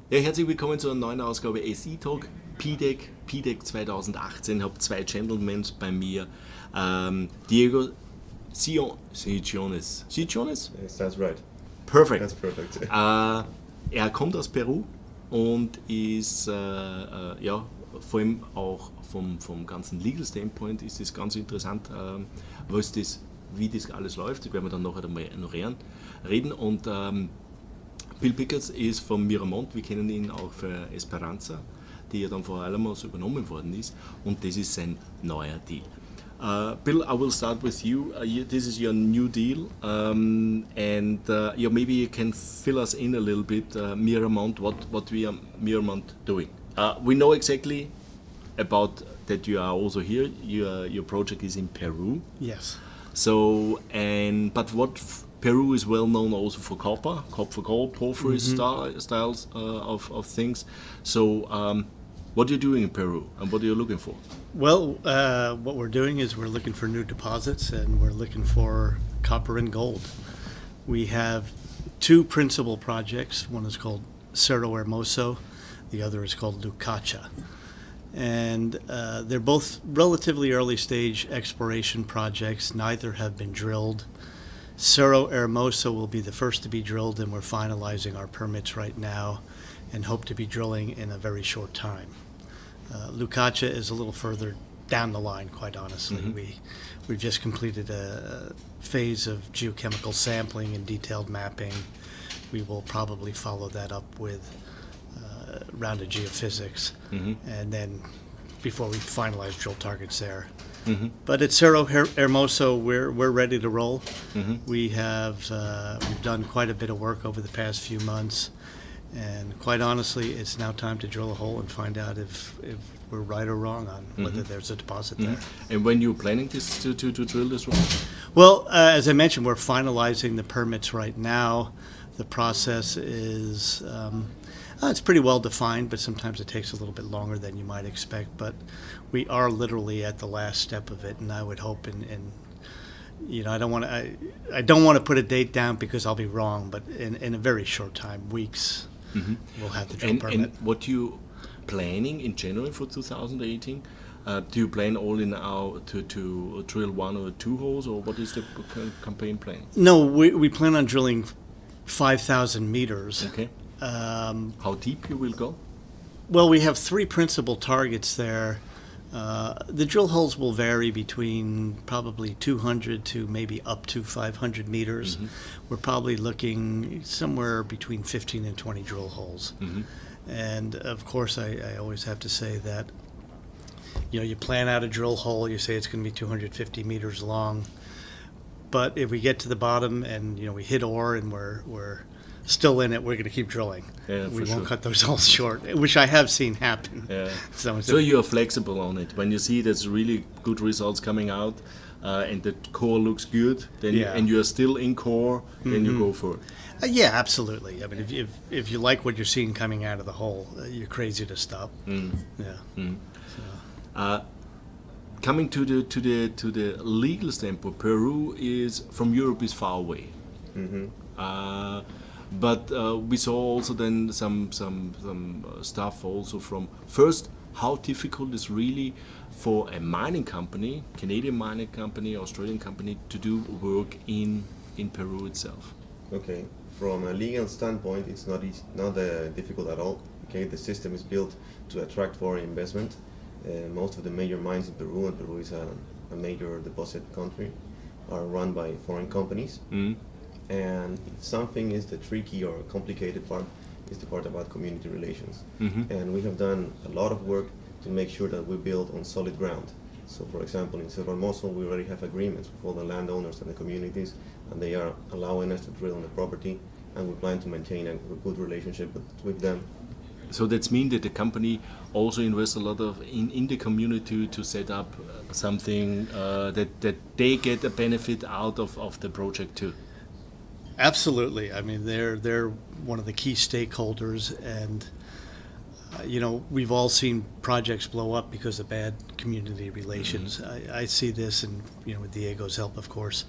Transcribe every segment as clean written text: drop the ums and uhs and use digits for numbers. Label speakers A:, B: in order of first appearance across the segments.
A: Ja, herzlich willkommen zu einer neuen Ausgabe SI Talk, PDEC 2018. Ich habe zwei Gentlemen bei mir. Diego Cillóniz. Cillóniz?
B: Yes, that's right.
A: Perfect.
B: That's perfect.
A: Er kommt aus Peru und ist, vor allem auch vom ganzen Legal Standpoint ist es ganz interessant, wie das alles läuft. Das werden wir dann nachher noch reden. Und Bill Pincus ist vom Miramont, wir kennen ihn auch für Esperanza, die ja dann vor allem so übernommen worden ist, und das ist sein neuer Deal. Bill, I will start with you. This is your new deal, maybe you can fill us in a little bit. Miramont, what we are Miramont doing? We know exactly about that you are also here. Your project is in Peru.
C: Yes.
A: So, but what Peru is well known also for copper for gold, porphyry styles of things. So, what are you doing in Peru, and what are you looking for?
C: Well, what we're doing is we're looking for new deposits, and we're looking for copper and gold. We have two principal projects. One is called Cerro Hermoso. The other is called Lucacha. And they're both relatively early stage exploration projects. Neither have been drilled. Cerro Hermoso will be the first to be drilled, and we're finalizing our permits right now and hope to be drilling in a very short time. Lucacha is a little further down the line, quite honestly. Mm-hmm. We've just completed a phase of geochemical sampling and detailed mapping. We will probably follow that up with a round of geophysics, and then before we finalize drill targets there. Mm-hmm. But at Cerro Hermoso, we're ready to roll. Mm-hmm. We've done quite a bit of work over the past few months, and quite honestly, it's now time to drill a hole and find out if we're right or wrong on whether there's a deposit there.
A: And when you're planning to drill this one?
C: Well, as I mentioned, we're finalizing the permits right now. The process is it's pretty well defined, but sometimes it takes a little bit longer than you might expect. But we are literally at the last step of it, and I would hope, I don't want to put a date down because I'll be wrong, but in a very short time, weeks, we'll have the drill permit.
A: And what you planning in January for 2018? Do you plan all in now to drill one or two holes, or what is the campaign plan?
C: No, we plan on drilling 5,000 meters.
A: Okay. How deep you will go?
C: Well, we have three principal targets there. The drill holes will vary between probably 200 to maybe up to 500 meters. Mm-hmm. We're probably looking somewhere between 15 and 20 drill holes. Mm-hmm. And of course, I always have to say that, you plan out a drill hole, you say it's going to be 250 meters long. But if we get to the bottom and, we hit ore and we're still in it, we're going to keep drilling.
A: Yeah,
C: we won't cut those holes short, which I have seen happen.
A: Yeah. So you are flexible on it. When you see there's really good results coming out and the core looks good, then and you are still in core, then you go for it.
C: Yeah, absolutely. I mean, if you like what you're seeing coming out of the hole, you're crazy to stop. Yeah. So.
A: Coming to the legal standpoint, Peru is from Europe is far away. But we saw also then some stuff also from first how difficult is really for a mining company, Canadian mining company, Australian company, to do work in Peru itself.
B: Okay, from a legal standpoint, it's not difficult at all. Okay, the system is built to attract foreign investment. Most of the major mines in Peru, and Peru is a major deposit country, are run by foreign companies. And something is the tricky or complicated part is the part about community relations. And we have done a lot of work to make sure that we build on solid ground. So for example, in Cerro Hermoso, we already have agreements with all the landowners and the communities, and they are allowing us to drill on the property, and we plan to maintain a good relationship with them.
A: So that means that the company also invests a lot in the community to set up something that they get a benefit out of the project too.
C: Absolutely. I mean, they're one of the key stakeholders, and we've all seen projects blow up because of bad community relations. I see this, and with Diego's help, of course.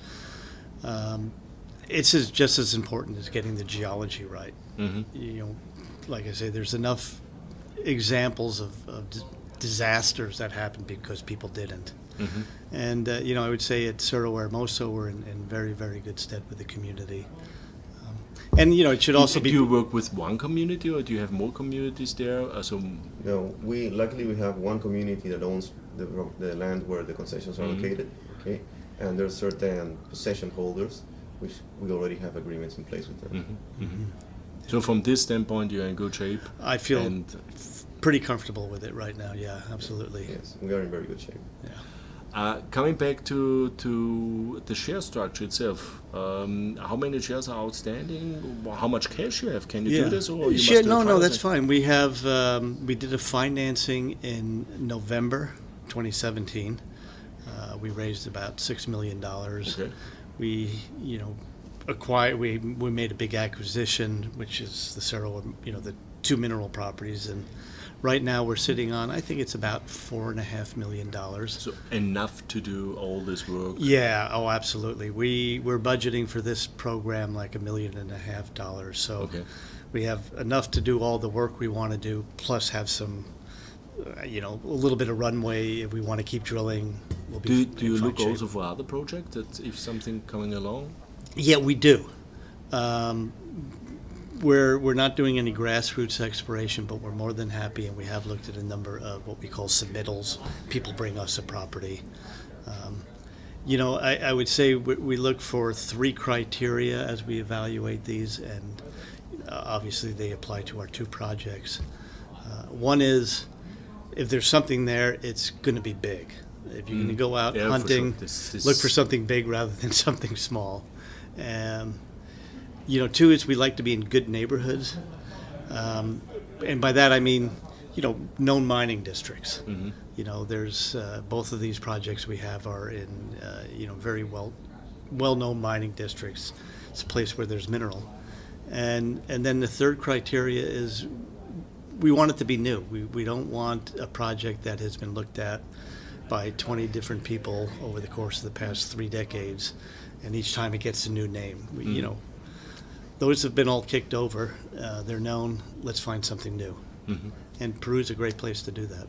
C: It's just as important as getting the geology right. Like I say, there's enough examples of disasters that happened because people didn't. And I would say at Cerro Hermoso we're in very, very good stead with the community. And it should also be.
A: Do you work with one community, or do you have more communities there?
B: No, luckily we have one community that owns the land where the concessions are located. Okay, and there's certain possession holders, which we already have agreements in place with them.
A: So from this standpoint, you're in good shape.
C: I feel pretty comfortable with it right now. Yeah, absolutely.
B: Yes, we are in very good shape.
C: Yeah.
A: Coming back to the share structure itself, how many shares are outstanding? How much cash you have? Can you do this, or you must do
C: No, that's fine. We have we did a financing in November 2017. We raised about $6 million.
A: Okay.
C: We we made a big acquisition, which is the Cerro, the 2 mineral properties, and right now we're sitting on, I think it's about $4.5 million.
A: So enough to do all this work?
C: Yeah, oh, absolutely. We're budgeting for this program like $1.5 million. So we have enough to do all the work we want to do, plus have some, a little bit of runway if we want to keep drilling. We'll be
A: do you look also for other projects that if something coming along?
C: Yeah, we do. We're not doing any grassroots exploration, but we're more than happy, and we have looked at a number of what we call submittals. People bring us a property. I would say we look for 3 criteria as we evaluate these, and obviously they apply to our 2 projects. One is, if there's something there, it's going to be big. If you're going to go out hunting, look for something big rather than something small. 2 is we like to be in good neighborhoods. And by that I mean, known mining districts. There's both of these projects we have are in, very well-known mining districts. It's a place where there's mineral. And then the 3rd criteria is we want it to be new. We don't want a project that has been looked at by 20 different people over the course of the past 3 decades, and each time it gets a new name. Those have been all kicked over. They're known. Let's find something new. And Peru's a great place to do that.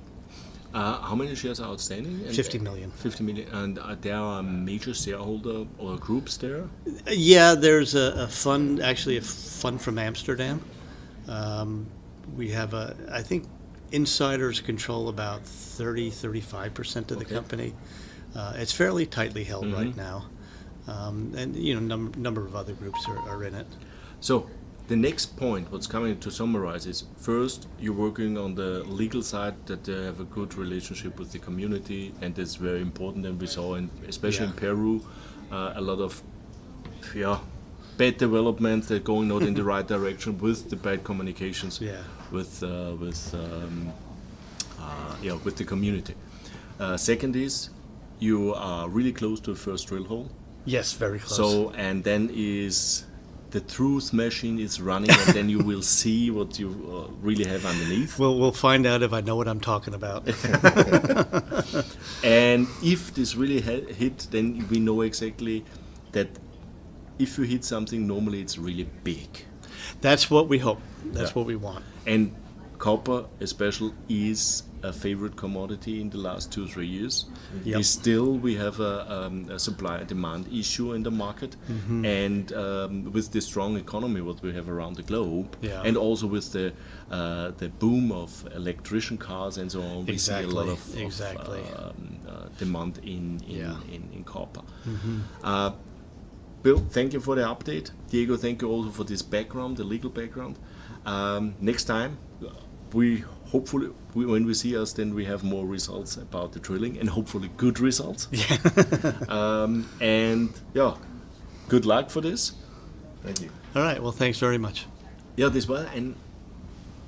A: How many shares are outstanding?
C: 50 million.
A: 50 million. And there are major shareholder or groups there?
C: Yeah, there's a fund, actually a fund from Amsterdam. We have I think insiders control about 35% of the company. It's fairly tightly held right now. And number of other groups are in it.
A: So the next point, what's coming to summarize is, first, you're working on the legal side, that they have a good relationship with the community, and that's very important. And we saw, especially in Peru, a lot of bad developments that are going not in the right direction with the bad communications with the community. Second is, you are really close to the first drill hole.
C: Yes, very close.
A: So, and then is the truth machine is running, and then you will see what you really have underneath.
C: We'll find out if I know what I'm talking about.
A: And if this really hit, then we know exactly that if you hit something, normally it's really big.
C: That's what we hope. That's what we want.
A: And copper, especially, is a favorite commodity in the last 2-3 years. Still, we have a supply-demand issue in the market, and with the strong economy what we have around the globe, and also with the boom of electrician cars and so on, we see a lot of demand in copper. Bill, thank you for the update. Diego, thank you also for this background, the legal background. Next time, hopefully when we see us, then we have more results about the drilling, and hopefully good results. Good luck for this.
B: Thank you.
C: All right, well, thanks very much.
A: Ja, das war ein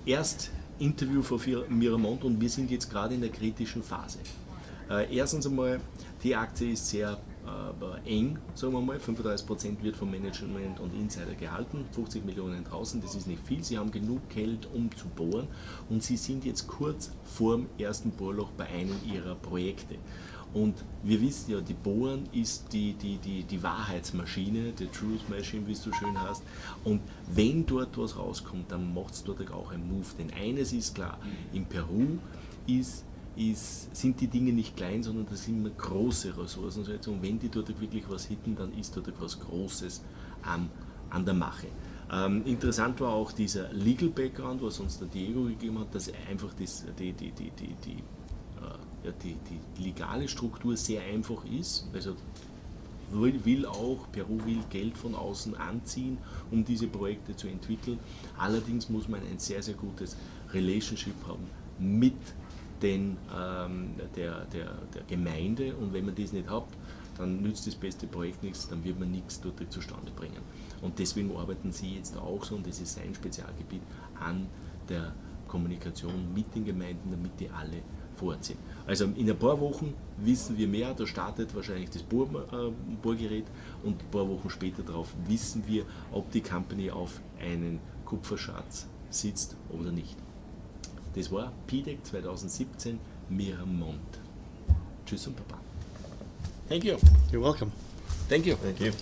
A: Erstinterview für Miramont, und wir sind jetzt gerade in der kritischen Phase. Erstens einmal, die Aktie ist sehr eng, sagen wir mal. 35% wird vom Management und Insider gehalten, 50 Millionen draußen, das ist nicht viel. Sie haben genug Geld, um zu bohren, und sie sind jetzt kurz vorm ersten Bohrloch bei einem ihrer Projekte. Und wir wissen ja, die Bohren ist die Wahrheitsmaschine, die Truth Machine, wie es so schön heißt. Und wenn dort was rauskommt, dann macht es dort auch einen Move. Denn eines ist klar, in Peru sind die Dinge nicht klein, sondern das sind immer große Ressourcen. Und wenn die dort wirklich was hitten, dann ist dort etwas Großes an der Mache. Interessant war auch dieser Legal Background, was uns der Diego gegeben hat, dass einfach die legale Struktur sehr einfach ist. Also Peru will Geld von außen anziehen, um diese Projekte zu entwickeln. Allerdings muss man ein sehr, sehr gutes Relationship haben mit der Gemeinde, und wenn man das nicht hat, dann nützt das beste Projekt nichts, dann wird man nichts dort zustande bringen. Und deswegen arbeiten Sie jetzt auch so, und das ist sein Spezialgebiet, an der Kommunikation mit den Gemeinden, damit die alle vor Ort sind. Also in ein paar Wochen wissen wir mehr, da startet wahrscheinlich das Bohrgerät, und ein paar Wochen später darauf wissen wir, ob die Company auf einen Kupferschatz sitzt oder nicht. Das war PDEC 2017 Miramont. Tschüss und Baba. Thank you.
C: You're welcome.
A: Thank you.
B: Thank you.